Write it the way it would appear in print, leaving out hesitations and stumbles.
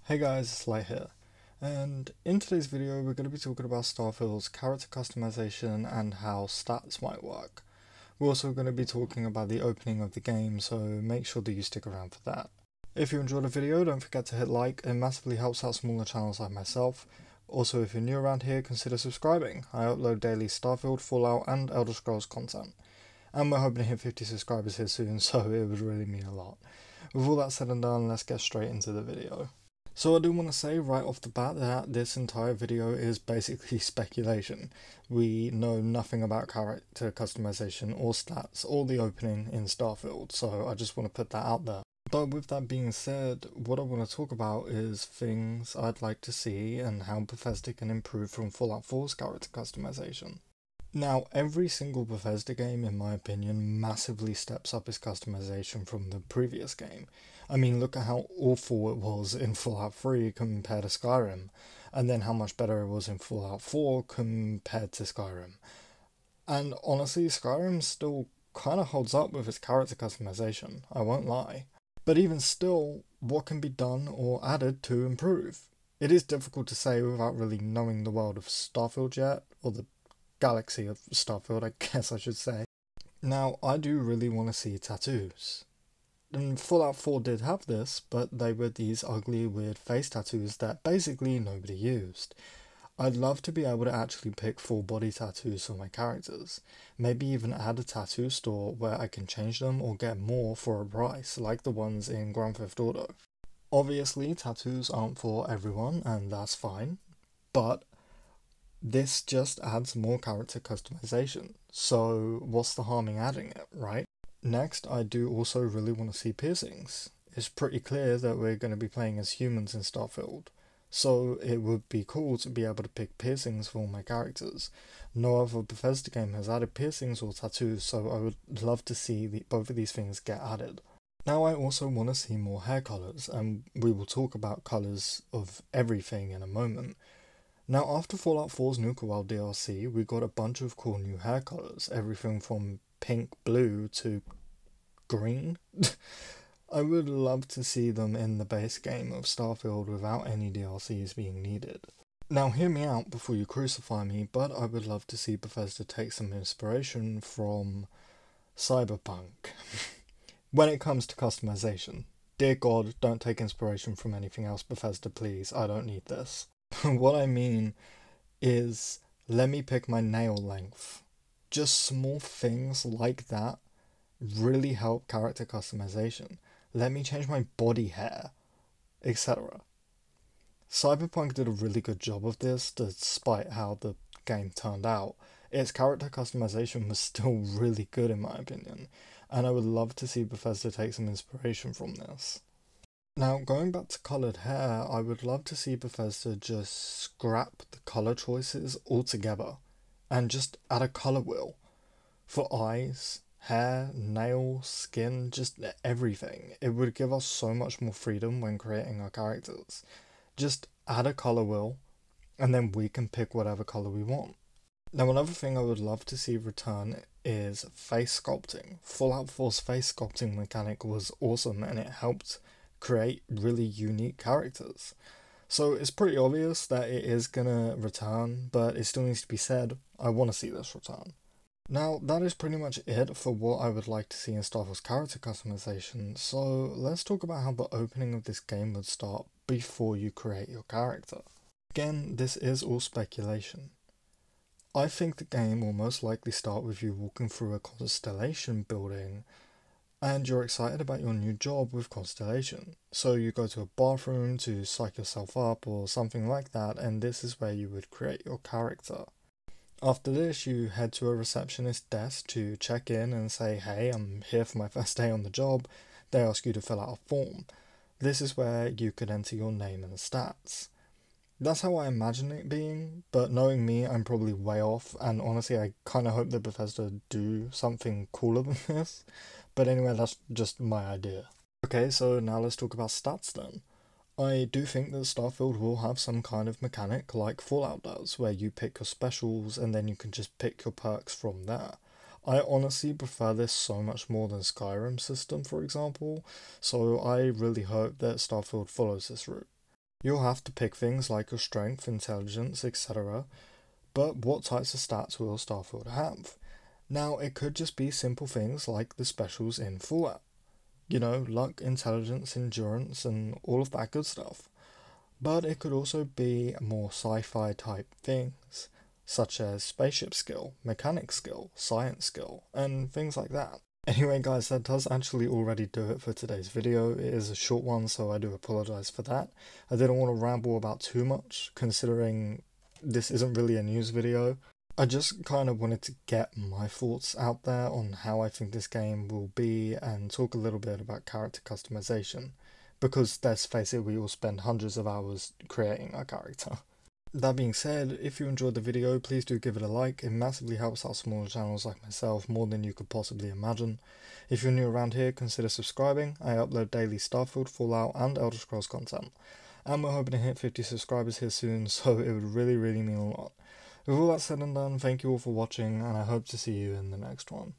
Hey guys, it's Light here, and in today's video we're going to be talking about Starfield's character customization and how stats might work. We're also going to be talking about the opening of the game, so make sure that you stick around for that. If you enjoyed the video, don't forget to hit like, it massively helps out smaller channels like myself. Also, if you're new around here, consider subscribing. I upload daily Starfield, Fallout and Elder Scrolls content. And we're hoping to hit 50 subscribers here soon, so it would really mean a lot. With all that said and done, let's get straight into the video. So I do want to say right off the bat that this entire video is basically speculation. We know nothing about character customization or stats or the opening in Starfield, so I just want to put that out there. But with that being said, what I want to talk about is things I'd like to see and how Bethesda can improve from Fallout 4's character customization. Now, every single Bethesda game, in my opinion, massively steps up its customization from the previous game. I mean, look at how awful it was in Fallout 3 compared to Skyrim, and then how much better it was in Fallout 4 compared to Skyrim. And honestly, Skyrim still kind of holds up with its character customization, I won't lie. But even still, what can be done or added to improve? It is difficult to say without really knowing the world of Starfield yet, or the galaxy of Starfield, I guess I should say. Now, I do really want to see tattoos. And Fallout 4 did have this, but they were these ugly, weird face tattoos that basically nobody used. I'd love to be able to actually pick full body tattoos for my characters. Maybe even add a tattoo store where I can change them or get more for a price, like the ones in Grand Theft Auto. Obviously, tattoos aren't for everyone, and that's fine, but this just adds more character customization, so what's the harm in adding it, right? Next, I do also really want to see piercings. It's pretty clear that we're going to be playing as humans in Starfield, so it would be cool to be able to pick piercings for all my characters. No other Bethesda game has added piercings or tattoos, so I would love to see both of these things get added. Now I also want to see more hair colours, and we will talk about colours of everything in a moment. Now, after Fallout 4's Nuka World DLC, we got a bunch of cool new hair colours, everything from pink, blue to green. I would love to see them in the base game of Starfield without any DLCs being needed. Now, hear me out before you crucify me, but I would love to see Bethesda take some inspiration from Cyberpunk when it comes to customization. Dear God, don't take inspiration from anything else, Bethesda, please. I don't need this. What I mean is, let me pick my nail length. Just small things like that really help character customization. Let me change my body hair, etc. Cyberpunk did a really good job of this, despite how the game turned out. Its character customization was still really good in my opinion, and I would love to see Bethesda take some inspiration from this. Now, going back to coloured hair, I would love to see Bethesda just scrap the colour choices altogether and just add a colour wheel for eyes, hair, nails, skin, just everything. It would give us so much more freedom when creating our characters. Just add a colour wheel and then we can pick whatever colour we want. Now, another thing I would love to see return is face sculpting. Fallout 4's face sculpting mechanic was awesome and it helped create really unique characters. So it's pretty obvious that it is gonna return, but it still needs to be said, I want to see this return. Now, that is pretty much it for what I would like to see in Starfield's character customization, so let's talk about how the opening of this game would start before you create your character. Again, this is all speculation. I think the game will most likely start with you walking through a constellation building and you're excited about your new job with Constellation. So you go to a bathroom to psych yourself up or something like that, and this is where you would create your character. After this, you head to a receptionist desk to check in and say, hey, I'm here for my first day on the job. They ask you to fill out a form. This is where you could enter your name and stats. That's how I imagine it being, but knowing me, I'm probably way off, and honestly, I kind of hope that Bethesda do something cooler than this. But anyway, that's just my idea. Okay, so now let's talk about stats then. I do think that Starfield will have some kind of mechanic like Fallout does, where you pick your specials and then you can just pick your perks from there. I honestly prefer this so much more than Skyrim's system, for example, so I really hope that Starfield follows this route. You'll have to pick things like your strength, intelligence, etc. But what types of stats will Starfield have? Now, it could just be simple things like the specials in Fallout. You know, luck, intelligence, endurance, and all of that good stuff. But it could also be more sci-fi type things, such as spaceship skill, mechanic skill, science skill, and things like that. Anyway guys, that does actually already do it for today's video. It is a short one, so I do apologise for that. I didn't want to ramble about too much, considering this isn't really a news video. I just kind of wanted to get my thoughts out there on how I think this game will be and talk a little bit about character customization. Because let's face it, we all spend hundreds of hours creating our character. That being said, if you enjoyed the video, please do give it a like. It massively helps out smaller channels like myself more than you could possibly imagine. If you're new around here, consider subscribing. I upload daily Starfield, Fallout and Elder Scrolls content. And we're hoping to hit 50 subscribers here soon, so it would really mean a lot. With all that said and done, thank you all for watching, and I hope to see you in the next one.